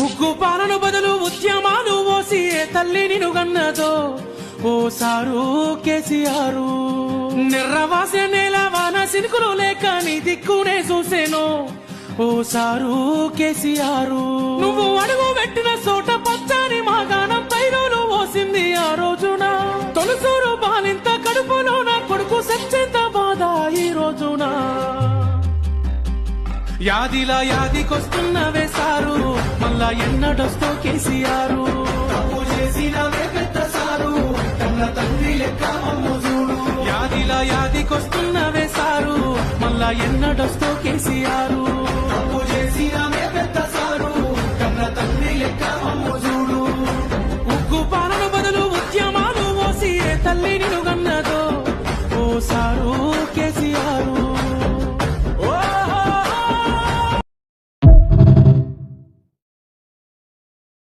ఉగ్గు పాలన బదులు ఉద్యమాలు ఓసి ఏ తల్లి నిను గన్నదో ఓ సారు కేసీఆర్. నిర్రవాసే నేల వాన సినుకులు లేక నీ దిక్కునే చూసేను ఓ సారు కేసీఆర్. నువ్వు అడుగు పెట్టిన చోట పచ్చని మాగానం తైరోలు ఓసింది ఆ రోజున. తొలుసూరు బాలింత కడుపులో నా కొడుకు సచ్చేంత బాధ ఈ రోజున. యాదిలా యాదికొస్తున్నవే సారు మళ్ళా ఎన్నడొస్తో కేసీఆర్. తప్పు చేసినవే పెద్ద సారు కన్న తండ్రి లెక్క మమ్ము చూడు. యాదిలా యాదికొస్తున్నవే సారు మళ్ళా ఎన్నడొస్తో కేసీఆర్. తప్పు చేసినవే పెద్ద సారు